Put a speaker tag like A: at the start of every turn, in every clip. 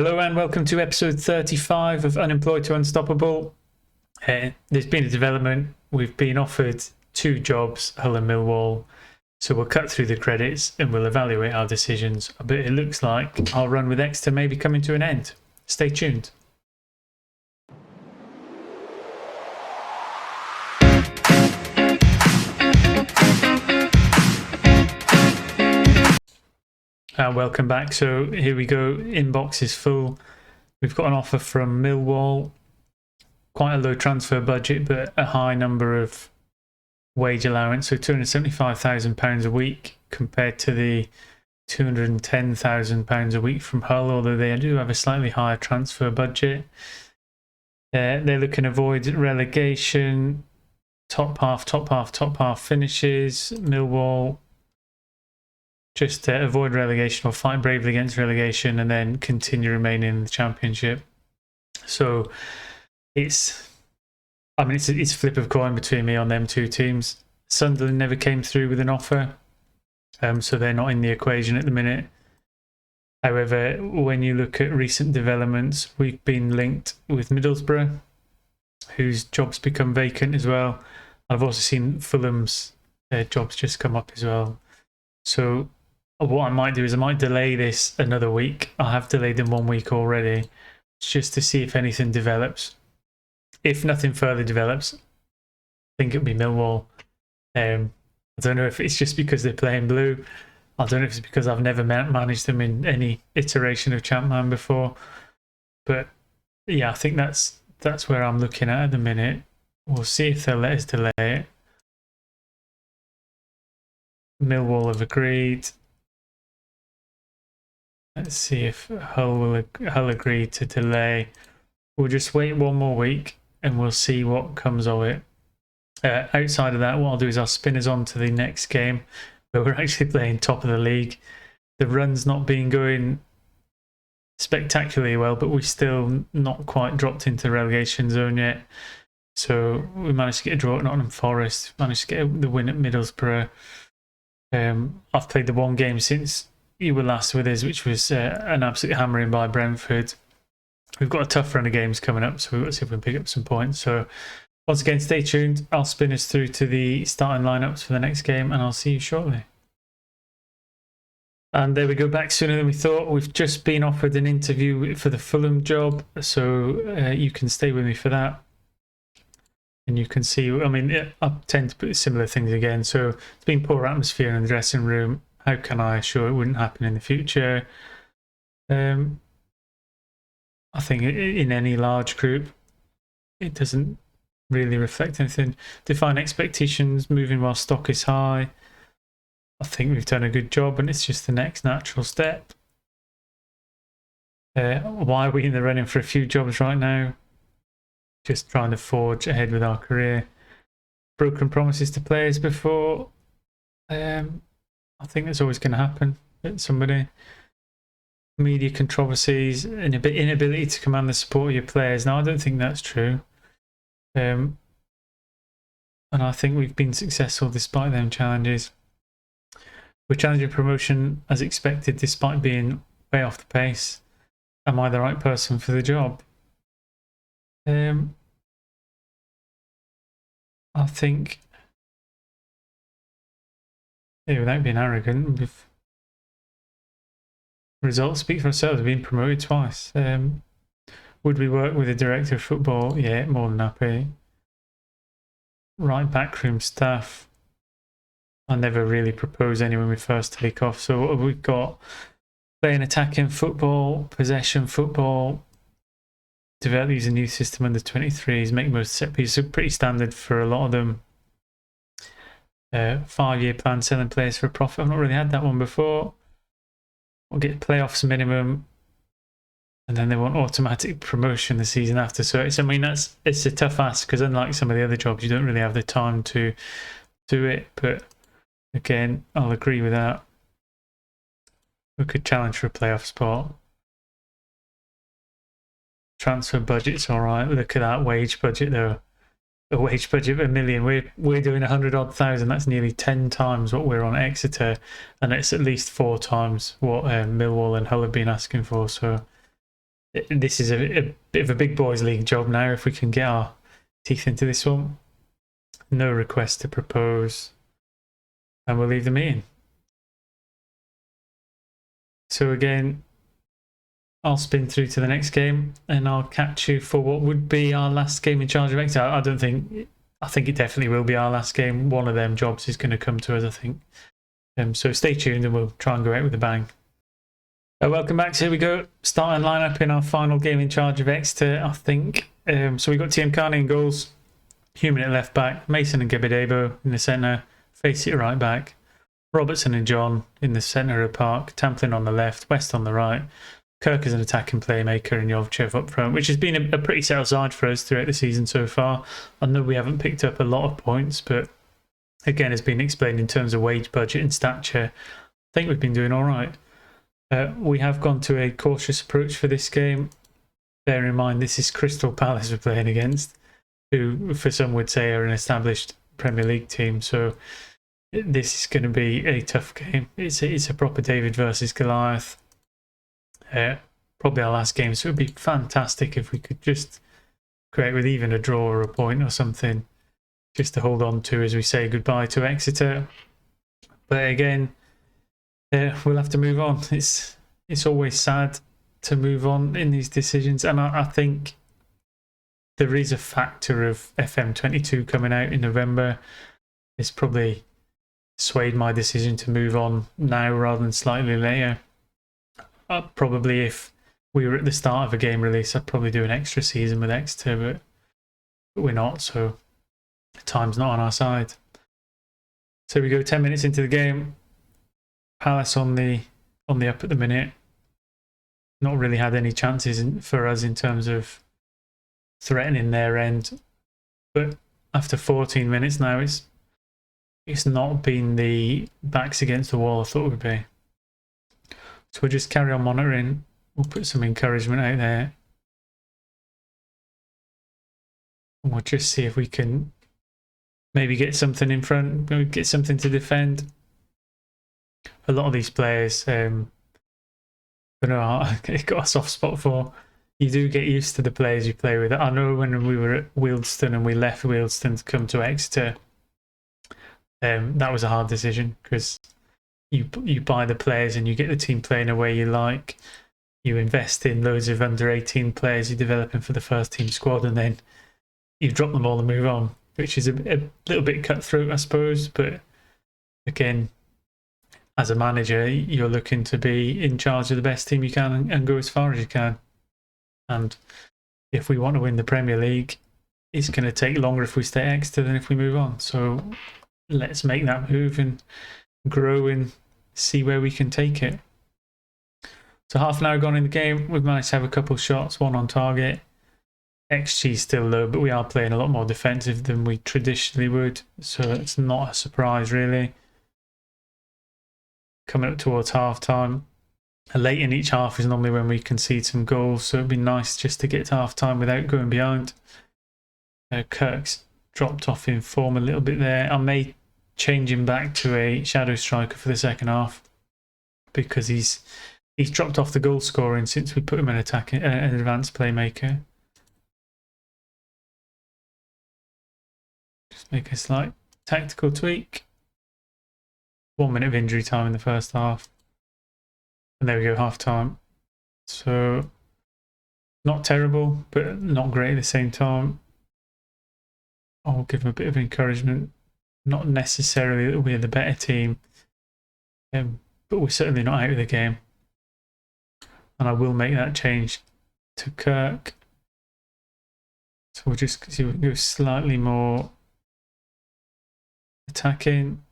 A: Hello and welcome to episode 35 of Unemployed to Unstoppable. There's been a development. We've been offered two jobs, Hull and Millwall. So we'll cut through the credits and we'll evaluate our decisions. But it looks like our run with Exeter may be coming to an end. Stay tuned. Welcome back. So here we go. Inbox is full. We've got an offer from Millwall. Quite a low transfer budget, but a high number of wage allowance. So £275,000 a week compared to the £210,000 a week from Hull, although they do have a slightly higher transfer budget. They're looking to avoid relegation, top half finishes. Millwall just avoid relegation or fight bravely against relegation and then continue remaining in the Championship. So it's a flip of coin between me on them two teams. Sunderland never came through with an offer, so they're not in the equation at the minute. However, when you look at recent developments, we've been linked with Middlesbrough, whose jobs become vacant as well. I've also seen Fulham's jobs just come up as well. So what I might do is I might delay this another week. I have delayed them 1 week already, just to see if anything develops. If nothing further develops, I think it'll be Millwall. I don't know if it's just because they're playing blue. I don't know if it's because I've never managed them in any iteration of Champman before. But yeah, I think that's where I'm looking at the minute. We'll see if they'll let us delay it. Millwall have agreed. Let's see if Hull agree to delay. We'll just wait 1 more week and we'll see what comes of it. Outside of that, what I'll do is I'll spin us on to the next game where we're actually playing top of the league. The run's not been going spectacularly well, but we're still not quite dropped into the relegation zone yet. So we managed to get a draw at Nottingham Forest, managed to get the win at Middlesbrough. I've played the one game since you were last with us, which was an absolute hammering by Brentford. We've got a tough run of games coming up, so we've got to see if we can pick up some points. So once again, stay tuned. I'll spin us through to the starting lineups for the next game, and I'll see you shortly. And there we go, back sooner than we thought. We've just been offered an interview for the Fulham job, so you can stay with me for that. And you can see, I tend to put similar things again. So it's been poor atmosphere in the dressing room. How can I assure it wouldn't happen in the future? I think in any large group, it doesn't really reflect anything. Define expectations, moving while stock is high. I think we've done a good job and it's just the next natural step. Why are we in the running for a few jobs right now? Just trying to forge ahead with our career. Broken promises to players before. I think that's always going to happen at somebody. Media controversies and a bit inability to command the support of your players. Now, I don't think that's true. And I think we've been successful despite them challenges. We're challenging promotion as expected despite being way off the pace. Am I the right person for the job? I think, without being arrogant, results speak for themselves. We've been promoted twice. Would we work with a director of football? Yeah, more than happy. Right backroom staff. I never really propose any when we first take off. So what have we got? Playing attacking football, possession football. Develop using new system under 23s, make most set pieces. So pretty standard for a lot of them. 5-year plan, selling players for a profit. I've not really had that one before. We'll get playoffs minimum, and then they want automatic promotion the season after. So it's a tough ask because unlike some of the other jobs, you don't really have the time to do it. But again, I'll agree with that. We could challenge for a playoff spot. Transfer budget's all right. Look at that wage budget though. A wage budget of £1 million. We're doing 100-odd thousand. That's nearly 10 times what we're on Exeter, and it's at least 4 times what Millwall and Hull have been asking for. So this is a bit of a big boys league job now if we can get our teeth into this one. No request to propose, and we'll leave the meeting. So again, I'll spin through to the next game and I'll catch you for what would be our last game in charge of Exeter. I think it definitely will be our last game. One of them jobs is going to come to us, I think. So stay tuned and we'll try and go out with a bang. Welcome back. So here we go. Starting lineup in our final game in charge of Exeter, I think. So we got TM Carney in goals, Human at left back, Mason and Gebedebo in the centre, Facey at right back, Robertson and John in the centre of the park, Tamplin on the left, West on the right, Kirk as an attacking playmaker and Jovchev up front, which has been a pretty settled side for us throughout the season so far. I know we haven't picked up a lot of points, but again, as been explained in terms of wage budget and stature, I think we've been doing all right. We have gone to a cautious approach for this game. Bear in mind, this is Crystal Palace we're playing against, who for some would say are an established Premier League team. So this is going to be a tough game. It's a proper David versus Goliath. Probably our last game, so it would be fantastic if we could just create with even a draw or a point or something, just to hold on to as we say goodbye to Exeter. But again, we'll have to move on. It's always sad to move on in these decisions, and I think there is a factor of FM22 coming out in November. It's probably swayed my decision to move on now rather than slightly later. Probably if we were at the start of a game release, I'd probably do an extra season with Exeter, but we're not, so time's not on our side. So we go 10 minutes into the game. Palace on the up at the minute. Not really had any chances for us in terms of threatening their end, but after 14 minutes now, it's not been the backs against the wall I thought it would be. So we'll just carry on monitoring. We'll put some encouragement out there. And we'll just see if we can maybe get something in front, maybe get something to defend. A lot of these players, I got a soft spot for. You do get used to the players you play with. I know when we were at Wealdstone and we left Wealdstone to come to Exeter, that was a hard decision because you buy the players and you get the team playing a way you like. You invest in loads of under 18 players you're developing for the first team squad, and then you drop them all and move on, which is a little bit cutthroat, I suppose. But again, as a manager, you're looking to be in charge of the best team you can and go as far as you can. And if we want to win the Premier League, it's going to take longer if we stay at Exeter than if we move on. So let's make that move and grow and see where we can take it. So half an hour gone in the game, we've managed to have a couple of shots, one on target. XG is still low, but we are playing a lot more defensive than we traditionally would. So it's not a surprise, really. Coming up towards half time. Late in each half is normally when we concede some goals, so it'd be nice just to get to half time without going behind. Kirk's dropped off in form a little bit there. I may change him back to a shadow striker for the second half because he's dropped off the goal scoring since we put him in an advanced playmaker. Just make a slight tactical tweak. 1 minute of injury time in the first half. And there we go, half time. So, not terrible, but not great at the same time. I'll give him a bit of encouragement. Not necessarily that we're the better team, but we're certainly not out of the game. And I will make that change to Kirk. So we'll just see if we can go slightly more attacking.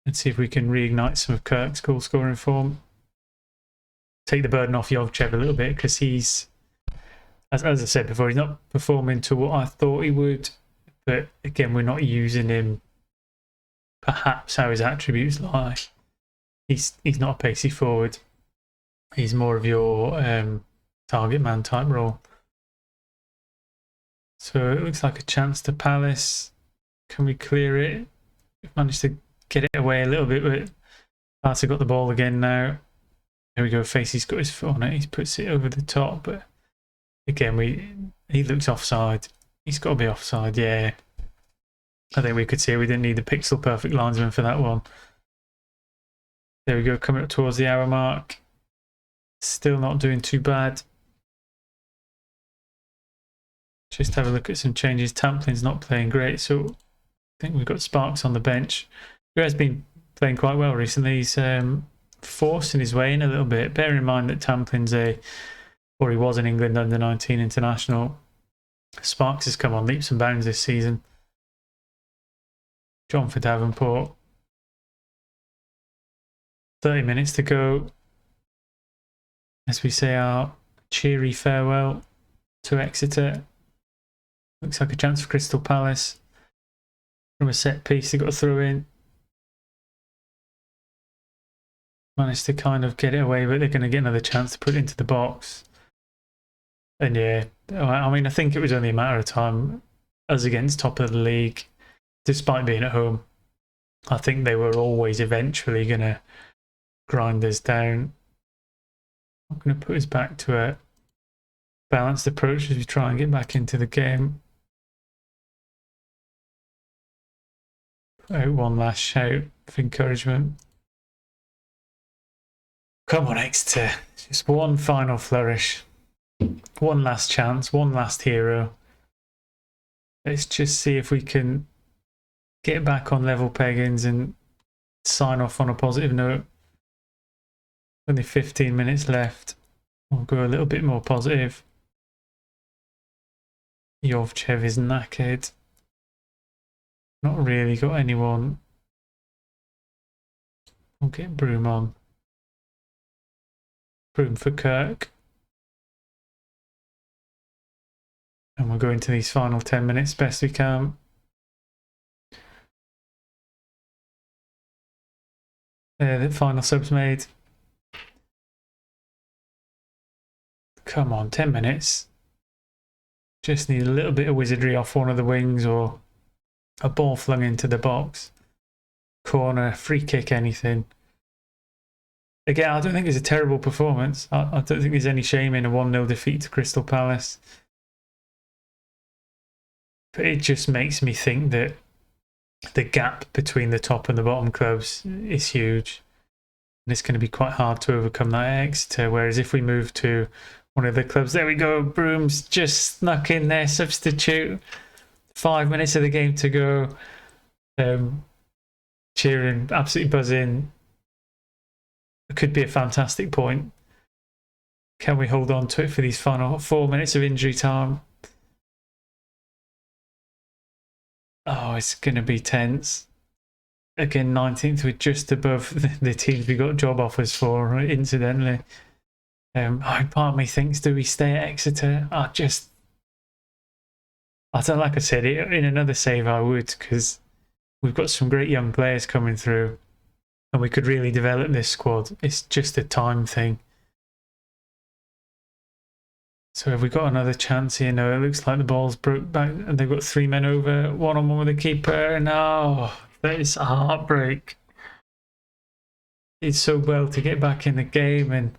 A: And see if we can reignite some of Kirk's goal scoring form. Take the burden off Jovchev a little bit because he's, as I said before, he's not performing to what I thought he would. But again, we're not using him perhaps how his attributes lie. He's not a pacey forward. He's more of your target man type role. So it looks like a chance to Palace. Can we clear it? We've managed to get it away a little bit, but Palace have got the ball again now. There we go. Facey's got his foot on it. He puts it over the top, but again, he looks offside. He's got to be offside. Yeah, I think we could see it. We didn't need the pixel perfect linesman for that one. There we go. Coming up towards the hour mark. Still not doing too bad. Just have a look at some changes. Tamplin's not playing great, so I think we've got Sparks on the bench, who has been playing quite well recently. He's forcing his way in a little bit. Bear in mind that Tamplin's or he was an England under-19 international. Sparks has come on leaps and bounds this season. John for Davenport. 30 minutes to go as we say our cheery farewell to Exeter. Looks like a chance for Crystal Palace. From a set piece, they got a throw in. Managed to kind of get it away, but they're going to get another chance to put it into the box. And yeah, I mean, I think it was only a matter of time. Us against top of the league, despite being at home, I think they were always eventually going to grind us down. I'm going to put us back to a balanced approach as we try and get back into the game. Put out one last shout of encouragement. Come on, Exeter. Just one final flourish. One last chance. One last hero. Let's just see if we can get back on level peggings and sign off on a positive note. Only 15 minutes left. We'll go a little bit more positive. Yovchev is knackered. Not really got anyone. We'll get Broom on. Broom for Kirk. And we'll go into these final 10 minutes best we can. The final sub's made. Come on, 10 minutes. Just need a little bit of wizardry off one of the wings or a ball flung into the box. Corner, free kick, anything. Again, I don't think it's a terrible performance. I don't think there's any shame in a 1-0 defeat to Crystal Palace. But it just makes me think that the gap between the top and the bottom clubs is huge. And it's going to be quite hard to overcome that at Exeter. Whereas if we move to one of the clubs, there we go, Broom's just snuck in there, substitute. 5 minutes of the game to go. Cheering, absolutely buzzing. It could be a fantastic point. Can we hold on to it for these final 4 minutes of injury time? Oh, it's going to be tense. Again, 19th, we're just above the teams we got job offers for, incidentally. Part of me thinks, do we stay at Exeter? I don't, like I said, in another save I would, because we've got some great young players coming through and we could really develop this squad. It's just a time thing. So have we got another chance here? No, it looks like the ball's broke back and they've got 3 men over, one-on-one with the keeper. No, that is a heartbreak. It's so well to get back in the game and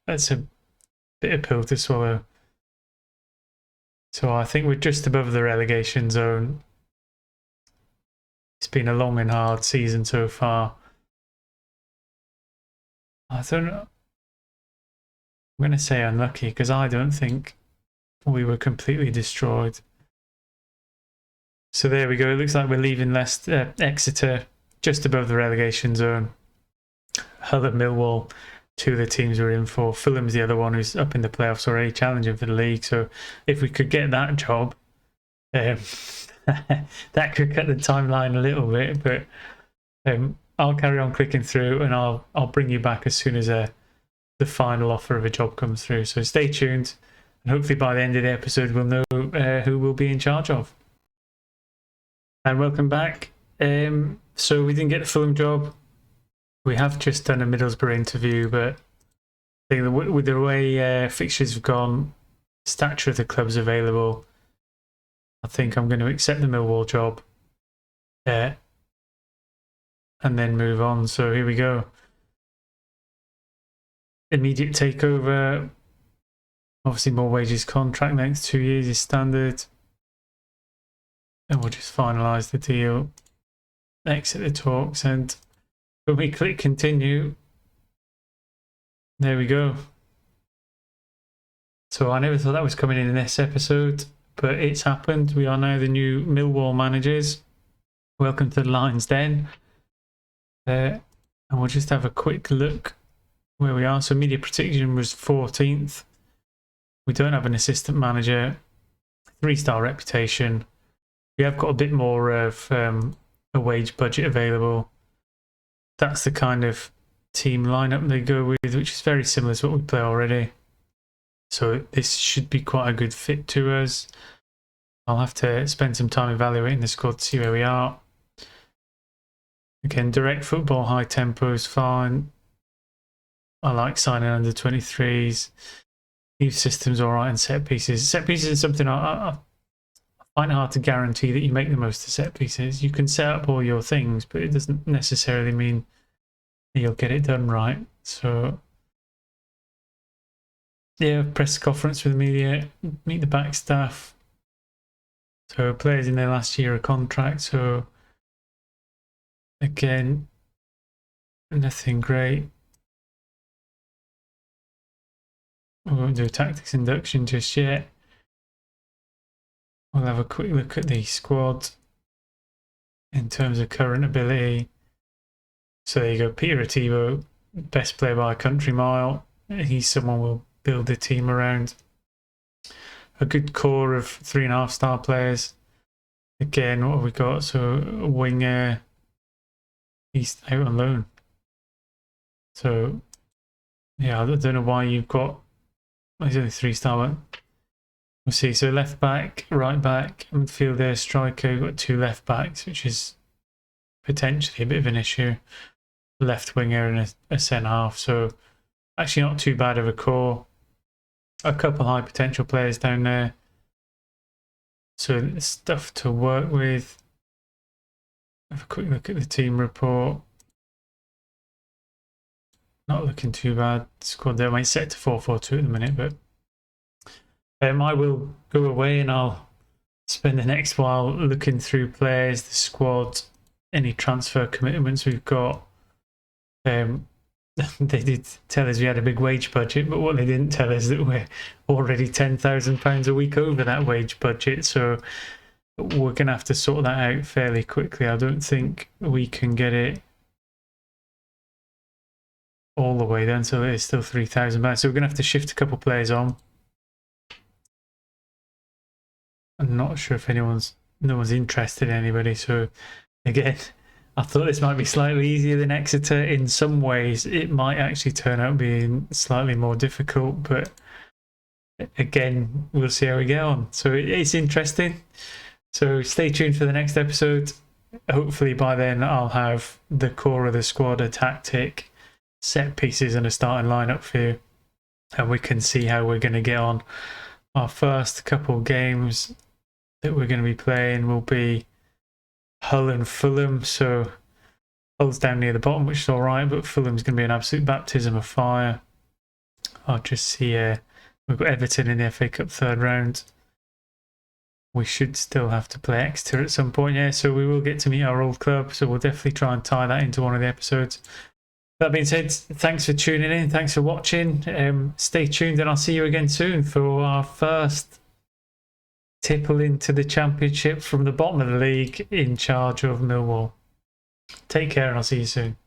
A: that's a bitter pill to swallow. So I think we're just above the relegation zone. It's been a long and hard season so far. I don't know. I'm going to say unlucky because I don't think we were completely destroyed. So there we go. It looks like we're leaving Exeter just above the relegation zone. Hull and Millwall, two of the teams we're in for. Fulham's the other one who's up in the playoffs already, challenging for the league. So if we could get that job, that could cut the timeline a little bit. But I'll carry on clicking through and I'll bring you back as soon as the final offer of a job comes through. So stay tuned and hopefully by the end of the episode we'll know who we'll be in charge of. And welcome back. So we didn't get the Fulham job. We have just done a Middlesbrough interview, but I think with the way fixtures have gone, stature of the clubs available, I think I'm going to accept the Millwall job. and then move on. So here we go. Immediate takeover. Obviously more wages contract, next 2 years is standard. And we'll just finalise the deal, exit the talks, and when we click continue, there we go. So I never thought that was coming in this episode, but it's happened. We are now the new Millwall managers. Welcome to the Lions Den. And we'll just have a quick look where we are. So media protection was 14th. We don't have an assistant manager. 3-star reputation. We have got a bit more of a wage budget available. That's the kind of team lineup they go with, which is very similar to what we play already. So this should be quite a good fit to us. I'll have to spend some time evaluating the squad to see where we are. Again, direct football, high tempo is fine. I like signing under 23s. Youth systems all right, and set pieces. Set pieces is something I find it hard to guarantee that you make the most of set pieces. You can set up all your things, but it doesn't necessarily mean that you'll get it done right. So yeah, press conference with the media, meet the back staff. So players in their last year of contract. So again, nothing great. We won't do a tactics induction just yet. We'll have a quick look at the squad in terms of current ability. So there you go, Peter Ativo, best player by a country mile. He's someone we'll build the team around. A good core of 3.5-star players. Again, what have we got? So a winger, he's out on loan. So yeah, I don't know why you've got, he's only 3-star one. We'll see. So left back, right back, midfielder, striker. We've got 2 left backs, which is potentially a bit of an issue. Left winger and a centre half. So actually not too bad of a core. A couple high potential players down there. So stuff to work with. Have a quick look at the team report. Not looking too bad. Squad there might set to 4-4-2 at the minute, but I will go away and I'll spend the next while looking through players, the squad, any transfer commitments we've got. They did tell us we had a big wage budget, but what they didn't tell us that we're already £10,000 a week over that wage budget. So we're going to have to sort that out fairly quickly. I don't think we can get it all the way then, so it's still £3,000. So we're going to have to shift a couple of players on. I'm not sure if no one's interested in anybody. So again, I thought this might be slightly easier than Exeter. In some ways, it might actually turn out being slightly more difficult, but again, we'll see how we get on. So it's interesting. So stay tuned for the next episode. Hopefully by then I'll have the core of the squad, a tactic, set pieces and a starting lineup for you. And we can see how we're going to get on. Our first couple games that we're going to be playing will be Hull and Fulham. So Hull's down near the bottom, which is all right, but Fulham's going to be an absolute baptism of fire. I'll just see. We've got Everton in the FA Cup 3rd round. We should still have to play Exeter at some point, yeah. So we will get to meet our old club. So we'll definitely try and tie that into one of the episodes. That being said, thanks for tuning in. Thanks for watching. Stay tuned, and I'll see you again soon for our first tipple into the Championship from the bottom of the league in charge of Millwall. Take care, and I'll see you soon.